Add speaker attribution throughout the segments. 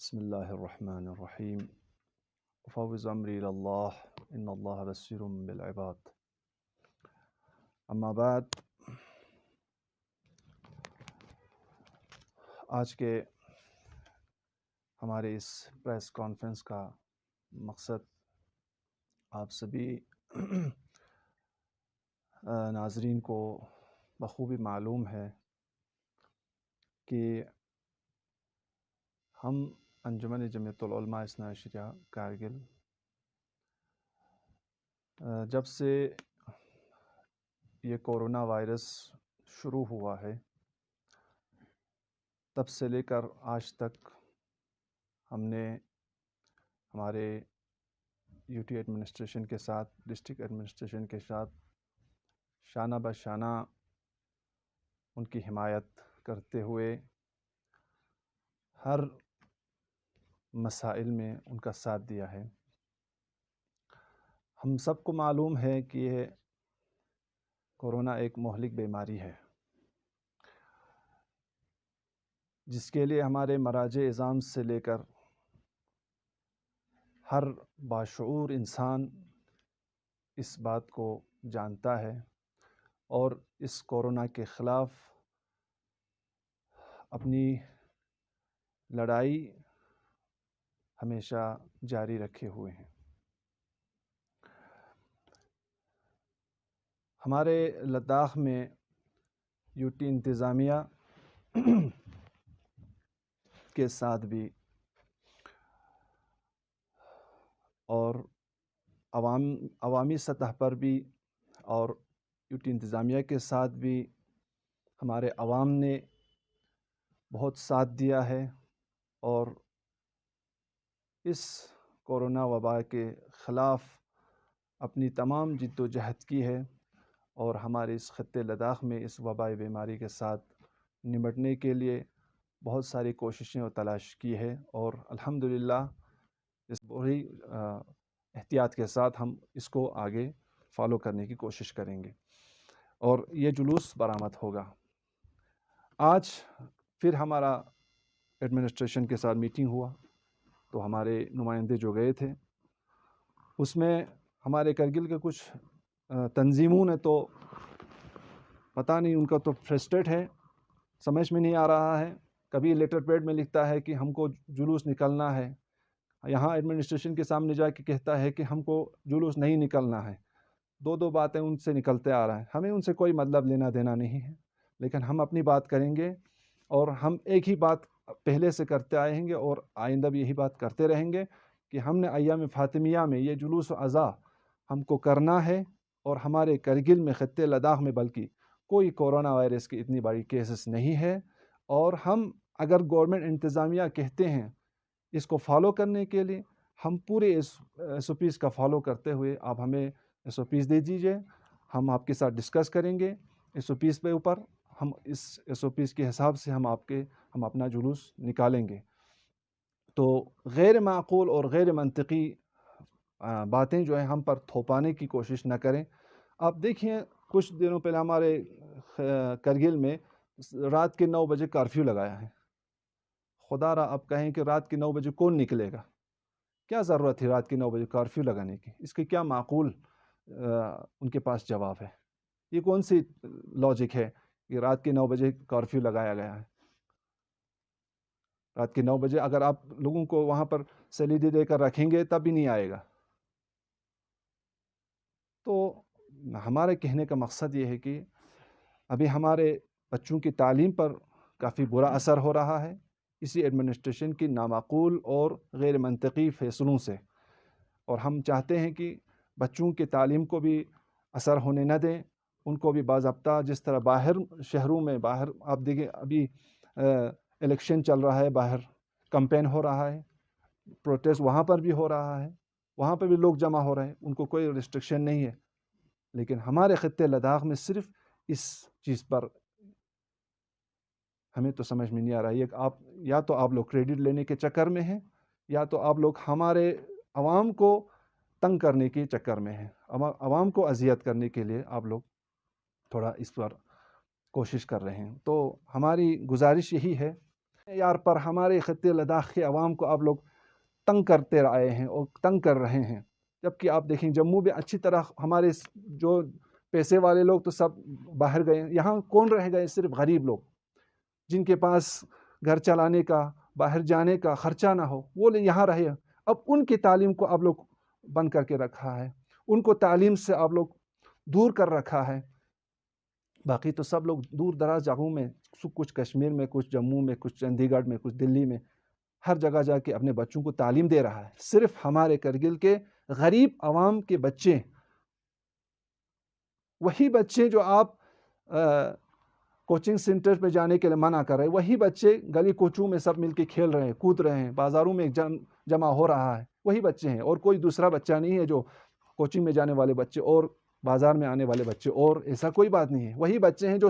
Speaker 1: بسم الله الرحمن الرحيم وفوض أمري إلى الله إن الله بصير بالعباد اما بعد آج کے ہمارے اس پریس کانفرنس کا مقصد آپ سبھی ناظرین کو بخوبی معلوم ہے کہ ہم انجمن جمعیت العلماء اثنا عشریہ کارگل جب سے یہ کورونا وائرس شروع ہوا ہے تب سے لے کر آج تک ہم نے ہمارے یو ٹی ایڈمنسٹریشن کے ساتھ ڈسٹرکٹ ایڈمنسٹریشن کے ساتھ شانہ بہ شانہ ان کی حمایت کرتے ہوئے ہر مسائل میں ان کا ساتھ دیا ہے۔ ہم سب کو معلوم ہے کہ یہ کورونا ایک مہلک بیماری ہے جس کے لیے ہمارے مراجع اعظام سے لے کر ہر باشعور انسان اس بات کو جانتا ہے اور اس کورونا کے خلاف اپنی لڑائی ہمیشہ جاری رکھے ہوئے ہیں۔ ہمارے لداخ میں یو ٹی انتظامیہ کے ساتھ بھی اور عوامی سطح پر بھی اور یو ٹی انتظامیہ کے ساتھ بھی ہمارے عوام نے بہت ساتھ دیا ہے اور اس کورونا وبا کے خلاف اپنی تمام جد و جہد کی ہے اور ہمارے اس خطے لداخ میں اس وبائی بیماری کے ساتھ نمٹنے کے لیے بہت ساری کوششیں اور تلاش کی ہے اور الحمدللہ اس بڑی احتیاط کے ساتھ ہم اس کو آگے فالو کرنے کی کوشش کریں گے اور یہ جلوس برآمد ہوگا۔ آج پھر ہمارا ایڈمنسٹریشن کے ساتھ میٹنگ ہوا تو ہمارے نمائندے جو گئے تھے اس میں ہمارے کرگل کے کچھ تنظیموں نے تو پتہ نہیں ان کا تو فرسٹریٹ ہے، سمجھ میں نہیں آ رہا ہے۔ کبھی لیٹر پیڈ میں لکھتا ہے کہ ہم کو جلوس نکلنا ہے، یہاں ایڈمنسٹریشن کے سامنے جا کے کہتا ہے کہ ہم کو جلوس نہیں نکلنا ہے۔ دو باتیں ان سے نکلتے آ رہا ہے، ہمیں ان سے کوئی مطلب لینا دینا نہیں ہے، لیکن ہم اپنی بات کریں گے اور ہم ایک ہی بات پہلے سے کرتے آئے ہیں اور آئندہ بھی یہی بات کرتے رہیں گے کہ ہم نے ایام فاطمیہ میں یہ جلوس و عزا ہم کو کرنا ہے اور ہمارے کرگل میں خطے لداخ میں بلکہ کوئی کورونا وائرس کی اتنی بڑی کیسز نہیں ہے اور ہم اگر گورنمنٹ انتظامیہ کہتے ہیں اس کو فالو کرنے کے لیے ہم پورے ایس او پیز کا فالو کرتے ہوئے آپ ہمیں ایس او پیز دے دیجیے، ہم آپ کے ساتھ ڈسکس کریں گے ایس او پیز پہ اوپر، ہم اس ایس او پیز کے حساب سے ہم اپنا جلوس نکالیں گے۔ تو غیر معقول اور غیر منطقی باتیں جو ہیں ہم پر تھوپانے کی کوشش نہ کریں۔ آپ دیکھیں کچھ دنوں پہلے ہمارے کرگل میں رات کے 9 بجے کارفیو لگایا ہے۔ خدا را اب کہیں کہ رات کے 9 بجے کون نکلے گا؟ کیا ضرورت تھی رات کے 9 بجے کارفیو لگانے کی؟ اس کے کیا معقول ان کے پاس جواب ہے؟ یہ کون سی لاجک ہے کہ رات کے 9 بجے کارفیو لگایا گیا ہے؟ رات کے 9 بجے اگر آپ لوگوں کو وہاں پر سلیڈی دے کر رکھیں گے تب بھی نہیں آئے گا۔ تو ہمارے کہنے کا مقصد یہ ہے کہ ابھی ہمارے بچوں کی تعلیم پر کافی برا اثر ہو رہا ہے اسی ایڈمنسٹریشن کی نامعقول اور غیر منطقی فیصلوں سے، اور ہم چاہتے ہیں کہ بچوں کی تعلیم کو بھی اثر ہونے نہ دیں، ان کو بھی باضابطہ جس طرح باہر شہروں میں باہر آپ دیکھیں ابھی الیکشن چل رہا ہے، باہر کمپین ہو رہا ہے، پروٹیسٹ وہاں پر بھی ہو رہا ہے، وہاں پہ بھی لوگ جمع ہو رہے ہیں، ان کو کوئی ریسٹرکشن نہیں ہے، لیکن ہمارے خطے لداخ میں صرف اس چیز پر ہمیں تو سمجھ میں نہیں آ رہا ہے۔ آپ یا تو آپ لوگ کریڈٹ لینے کے چکر میں ہیں یا تو آپ لوگ ہمارے عوام کو تنگ کرنے کے چکر میں ہیں، عوام کو اذیت کرنے کے لیے آپ لوگ تھوڑا اس پر کوشش کر رہے ہیں۔ تو ہماری گزارش یہی ہے معیار پر ہمارے خطے لداخ کے عوام کو آپ لوگ تنگ کرتے آئے ہیں اور تنگ کر رہے ہیں، جبکہ آپ دیکھیں جموں میں اچھی طرح ہمارے جو پیسے والے لوگ تو سب باہر گئے، یہاں کون رہ گئے؟ صرف غریب لوگ جن کے پاس گھر چلانے کا، باہر جانے کا خرچہ نہ ہو، وہ یہاں رہے۔ اب ان کی تعلیم کو آپ لوگ بند کر کے رکھا ہے، ان کو تعلیم سے آپ لوگ دور کر رکھا ہے۔ باقی تو سب لوگ دور دراز جگہوں میں، کچھ کشمیر میں، کچھ جموں میں، کچھ چندی گڑھ میں، کچھ دلی میں، ہر جگہ جا کے اپنے بچوں کو تعلیم دے رہا ہے۔ صرف ہمارے کرگل کے غریب عوام کے بچے، وہی بچے جو آپ کوچنگ سینٹر پہ جانے کے لیے منع کر رہے ہیں، وہی بچے گلی کوچوں میں سب مل کے کھیل رہے ہیں، کود رہے ہیں، بازاروں میں جمع ہو رہا ہے، وہی بچے ہیں، اور کوئی دوسرا بچہ نہیں ہے جو کوچنگ میں جانے والے بچے اور بازار میں آنے والے بچے، اور ایسا کوئی بات نہیں ہے۔ وہی بچے ہیں جو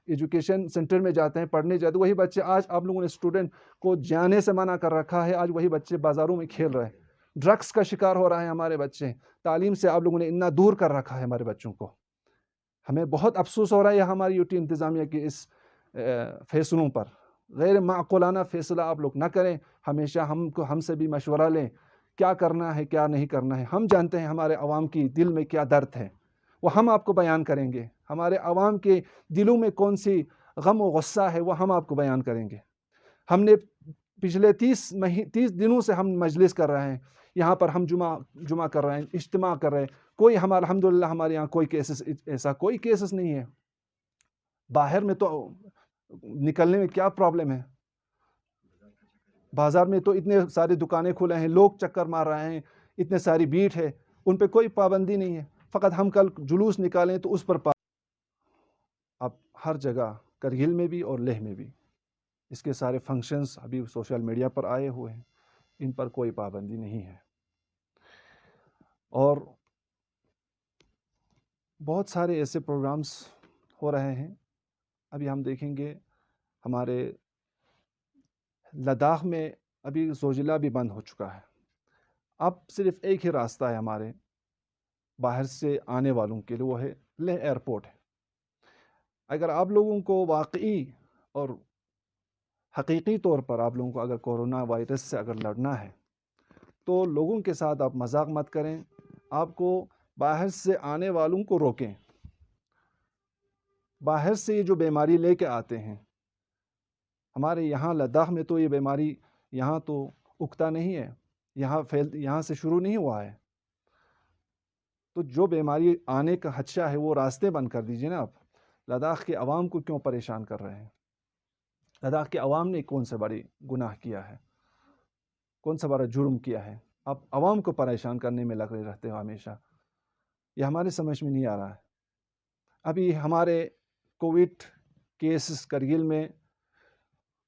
Speaker 1: ایجوکیشن سینٹر میں جاتے ہیں، پڑھنے جاتے ہیں، وہی بچے آج آپ لوگوں نے اسٹوڈنٹ کو جانے سے منع کر رکھا ہے، آج وہی بچے بازاروں میں کھیل رہے ہیں، ڈرگس کا شکار ہو رہا ہے ہمارے بچے، تعلیم سے آپ لوگوں نے اتنا دور کر رکھا ہے ہمارے بچوں کو۔ ہمیں بہت افسوس ہو رہا ہے ہماری یو ٹی انتظامیہ کے اس فیصلوں پر۔ غیر معقولانہ فیصلہ آپ لوگ نہ کریں، ہمیشہ ہم سے بھی مشورہ لیں، کیا کرنا ہے کیا نہیں کرنا ہے۔ ہم جانتے ہیں ہمارے عوام کی دل میں کیا درد ہے، وہ ہم آپ کو بیان کریں گے۔ ہمارے عوام کے دلوں میں کون سی غم و غصہ ہے، وہ ہم آپ کو بیان کریں گے۔ ہم نے پچھلے 30 دنوں سے ہم مجلس کر رہے ہیں، یہاں پر ہم جمعہ کر رہے ہیں، اجتماع کر رہے ہیں، کوئی الحمدللہ ہمارے یہاں کوئی کیسز، ایسا کوئی کیسز نہیں ہے۔ باہر میں تو نکلنے میں کیا پرابلم ہے؟ بازار میں تو اتنے ساری دکانیں کھلے ہیں، لوگ چکر مار رہے ہیں، اتنے ساری بھیڑ ہے، ان پہ کوئی پابندی نہیں ہے۔ فقط ہم کل جلوس نکالیں تو اس پر اب ہر جگہ کرگل میں بھی اور لیہ میں بھی اس کے سارے فنکشنز ابھی سوشل میڈیا پر آئے ہوئے ہیں، ان پر کوئی پابندی نہیں ہے۔ اور بہت سارے ایسے پروگرامز ہو رہے ہیں۔ ابھی ہم دیکھیں گے ہمارے لداخ میں ابھی زوجلہ بھی بند ہو چکا ہے۔ اب صرف ایک ہی راستہ ہے ہمارے باہر سے آنے والوں کے لیے، وہ ہے لیہ ایئرپورٹ ہے۔ اگر آپ لوگوں کو واقعی اور حقیقی طور پر آپ لوگوں کو اگر کورونا وائرس سے اگر لڑنا ہے تو لوگوں کے ساتھ آپ مذاق مت کریں، آپ کو باہر سے آنے والوں کو روکیں۔ باہر سے یہ جو بیماری لے کے آتے ہیں، ہمارے یہاں لداخ میں تو یہ بیماری یہاں تو اگتا نہیں ہے، یہاں سے شروع نہیں ہوا ہے، تو جو بیماری آنے کا خدشہ ہے وہ راستے بند کر دیجیے نا۔ آپ لداخ کے عوام کو کیوں پریشان کر رہے ہیں؟ لداخ کے عوام نے کون سے بڑی گناہ کیا ہے، کون سا بڑا جرم کیا ہے؟ آپ عوام کو پریشان کرنے میں لگے رہتے ہو ہمیشہ، یہ ہمارے سمجھ میں نہیں آ رہا ہے۔ ابھی ہمارے کووڈ کیسز کرگل میں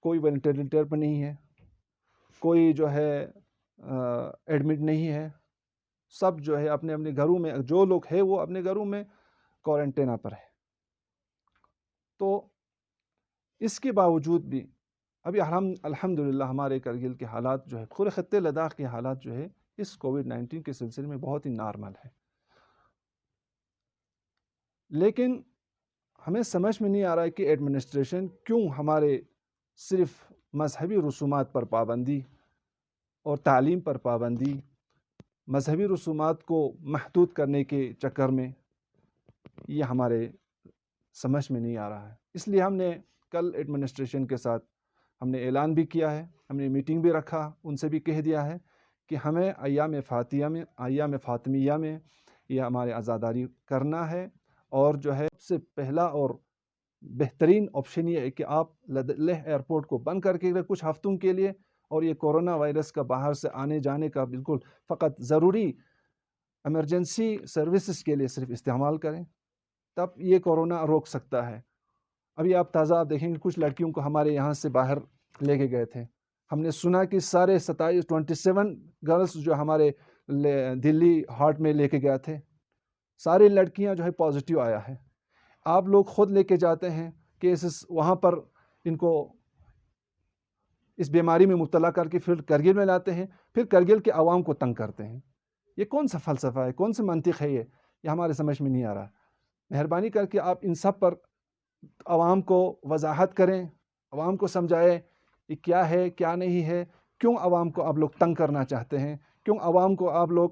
Speaker 1: کوئی وینٹیلیٹر پہ نہیں ہے، کوئی جو ہے ایڈمٹ نہیں ہے، سب جو ہے اپنے اپنے گھروں میں، جو لوگ ہیں وہ اپنے گھروں میں کوارنٹینا پر ہے۔ تو اس کے باوجود بھی ابھی الحمدللہ ہمارے کرگل کے حالات جو ہے، پورے خطے لداخ کے حالات جو ہے اس کووڈ-19 کے سلسلے میں بہت ہی نارمل ہے۔ لیکن ہمیں سمجھ میں نہیں آ رہا ہے کہ ایڈمنسٹریشن کیوں ہمارے صرف مذہبی رسومات پر پابندی اور تعلیم پر پابندی، مذہبی رسومات کو محدود کرنے کے چکر میں، یہ ہمارے سمجھ میں نہیں آ رہا ہے۔ اس لیے ہم نے کل ایڈمنسٹریشن کے ساتھ ہم نے اعلان بھی کیا ہے، ہم نے میٹنگ بھی رکھا، ان سے بھی کہہ دیا ہے کہ ہمیں ایام فاطمیہ میں یہ ہمارے عزاداری کرنا ہے، اور جو ہے سب سے پہلا اور بہترین آپشن یہ ہے کہ آپ لیہ ایئرپورٹ کو بند کر کے کچھ ہفتوں کے لیے، اور یہ کورونا وائرس کا باہر سے آنے جانے کا بالکل فقط ضروری ایمرجنسی سروسز کے لیے صرف استعمال کریں، تب یہ کورونا روک سکتا ہے۔ ابھی آپ تازہ دیکھیں گے کچھ لڑکیوں کو ہمارے یہاں سے باہر لے کے گئے تھے، ہم نے سنا کہ سارے 27 گرلز جو ہمارے دلی ہارٹ میں لے کے گئے تھے، ساری لڑکیاں جو ہے پازیٹیو آیا ہے۔ آپ لوگ خود لے کے جاتے ہیں کیسز وہاں پر، ان کو اس بیماری میں مبتلا کر کے پھر کرگل میں لاتے ہیں، پھر کرگل کے عوام کو تنگ کرتے ہیں۔ یہ کون سا فلسفہ ہے، کون سی منطق ہے؟ یہ ہمارے سمجھ میں نہیں آ رہا۔ مہربانی کر کے آپ ان سب پر عوام کو وضاحت کریں، عوام کو سمجھائیں یہ کیا ہے کیا نہیں ہے، کیوں عوام کو آپ لوگ تنگ کرنا چاہتے ہیں، کیوں عوام کو آپ لوگ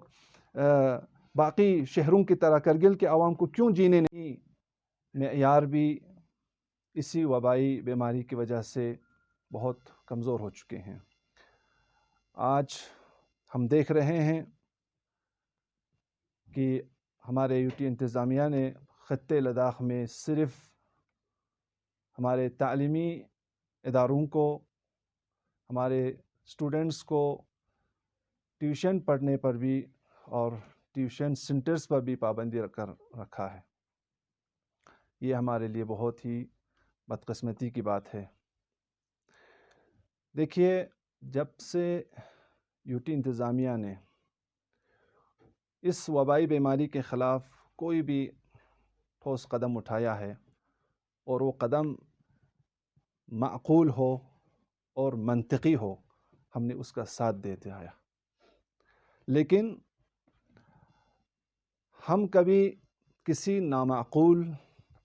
Speaker 1: باقی شہروں کی طرح کرگل کے عوام کو کیوں جینے نہیں۔ معیار بھی اسی وبائی بیماری کی وجہ سے بہت کمزور ہو چکے ہیں۔ آج ہم دیکھ رہے ہیں کہ ہمارے یوٹی انتظامیہ نے خطے لداخ میں صرف ہمارے تعلیمی اداروں کو، ہمارے اسٹوڈنٹس کو ٹیوشن پڑھنے پر بھی اور ٹیوشن سینٹرز پر بھی پابندی رکھا ہے۔ یہ ہمارے لیے بہت ہی بدقسمتی کی بات ہے۔ دیکھیے، جب سے یوٹی انتظامیہ نے اس وبائی بیماری کے خلاف کوئی بھی ٹھوس قدم اٹھایا ہے اور وہ قدم معقول ہو اور منطقی ہو، ہم نے اس کا ساتھ دیتے آیا۔ لیکن ہم کبھی کسی نامعقول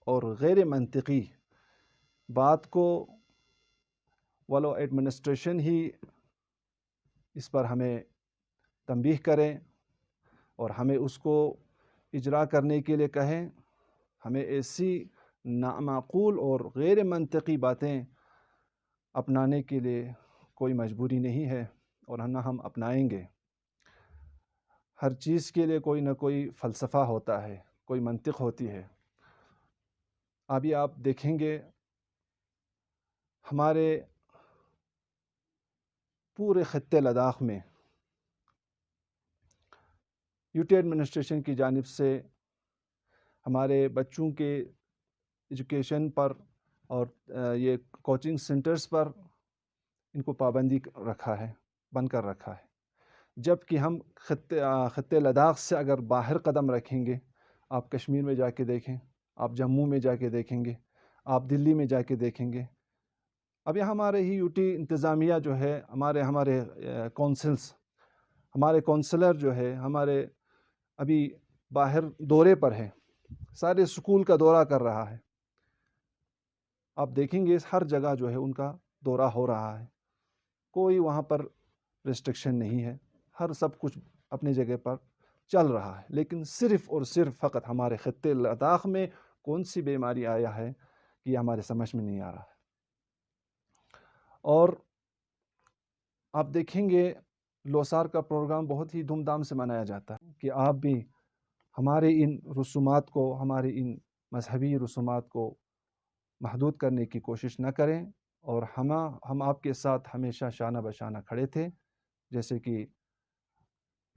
Speaker 1: اور غیر منطقی بات کو، ولو ایڈمنسٹریشن ہی اس پر ہمیں تنبیہ کریں اور ہمیں اس کو اجرا کرنے کے لیے کہیں، ہمیں ایسی نامعقول اور غیر منطقی باتیں اپنانے کے لیے کوئی مجبوری نہیں ہے اور نہ ہم اپنائیں گے۔ ہر چیز کے لیے کوئی نہ کوئی فلسفہ ہوتا ہے، کوئی منطق ہوتی ہے۔ ابھی آپ دیکھیں گے ہمارے پورے خطے لداخ میں یوٹی ایڈمنسٹریشن کی جانب سے ہمارے بچوں کے ایجوکیشن پر اور یہ کوچنگ سینٹرز پر ان کو پابندی رکھا ہے، بند کر رکھا ہے۔ جب کہ ہم خطے لداخ سے اگر باہر قدم رکھیں گے، آپ کشمیر میں جا کے دیکھیں، آپ جموں میں جا کے دیکھیں گے، آپ دلی میں جا کے دیکھیں گے، ابھی ہمارے ہی یوٹی انتظامیہ جو ہے، ہمارے کونسلز، ہمارے کونسلر جو ہے، ہمارے ابھی باہر دورے پر ہیں، سارے اسکول کا دورہ کر رہا ہے۔ آپ دیکھیں گے ہر جگہ جو ہے ان کا دورہ ہو رہا ہے، کوئی وہاں پر ریسٹرکشن نہیں ہے، ہر سب کچھ اپنی جگہ پر چل رہا ہے۔ لیکن صرف اور صرف فقط ہمارے خطے لداخ میں کون سی بیماری آیا ہے کہ یہ ہمارے سمجھ میں نہیں آ رہا ہے۔ اور آپ دیکھیں گے لوسار کا پروگرام بہت ہی دھوم دھام سے منایا جاتا ہے کہ آپ بھی ہمارے ان رسومات کو، ہمارے ان مذہبی رسومات کو محدود کرنے کی کوشش نہ کریں، اور ہم آپ کے ساتھ ہمیشہ شانہ بشانہ کھڑے تھے۔ جیسے کہ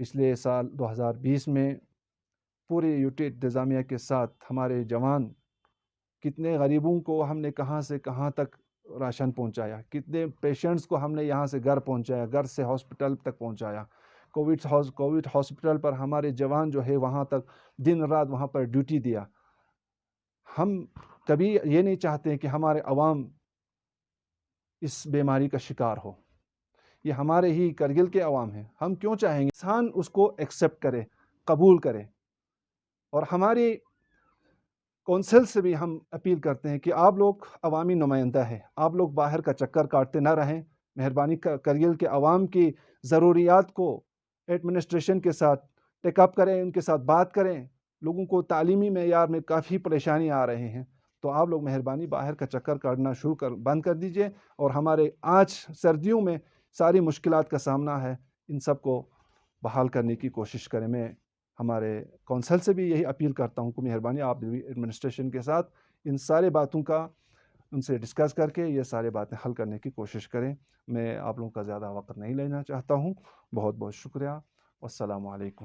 Speaker 1: پچھلے سال 2020 میں پورے یوٹی انتظامیہ کے ساتھ ہمارے جوان کتنے غریبوں کو ہم نے کہاں سے کہاں تک راشن پہنچایا، کتنے پیشنٹس کو ہم نے یہاں سے گھر پہنچایا، گھر سے ہاسپٹل تک پہنچایا۔ کووڈ ہاسپٹل پر ہمارے جوان جو ہے وہاں تک دن رات وہاں پر ڈیوٹی دیا۔ ہم کبھی یہ نہیں چاہتے کہ ہمارے عوام اس بیماری کا شکار ہو، یہ ہمارے ہی کرگل کے عوام ہیں۔ ہم کیوں چاہیں گے انسان اس کو ایکسیپٹ کرے، قبول کرے؟ اور ہماری کونسل سے بھی ہم اپیل کرتے ہیں کہ آپ لوگ عوامی نمائندہ ہیں، آپ لوگ باہر کا چکر کاٹتے نہ رہیں، مہربانی کرگل کے عوام کی ضروریات کو ایڈمنسٹریشن کے ساتھ ٹیک اپ کریں، ان کے ساتھ بات کریں۔ لوگوں کو تعلیمی معیار میں کافی پریشانی آ رہے ہیں، تو آپ لوگ مہربانی باہر کا چکر کاٹنا بند کر دیجئے، اور ہمارے آج سردیوں میں ساری مشکلات کا سامنا ہے، ان سب کو بحال کرنے کی کوشش کریں۔ میں ہمارے کونسل سے بھی یہی اپیل کرتا ہوں کہ مہربانی آپ بھی ایڈمنسٹریشن کے ساتھ ان سارے باتوں کا ان سے ڈسکس کر کے یہ سارے باتیں حل کرنے کی کوشش کریں۔ میں آپ لوگوں کا زیادہ وقت نہیں لینا چاہتا ہوں۔ بہت بہت شکریہ، والسلام علیکم۔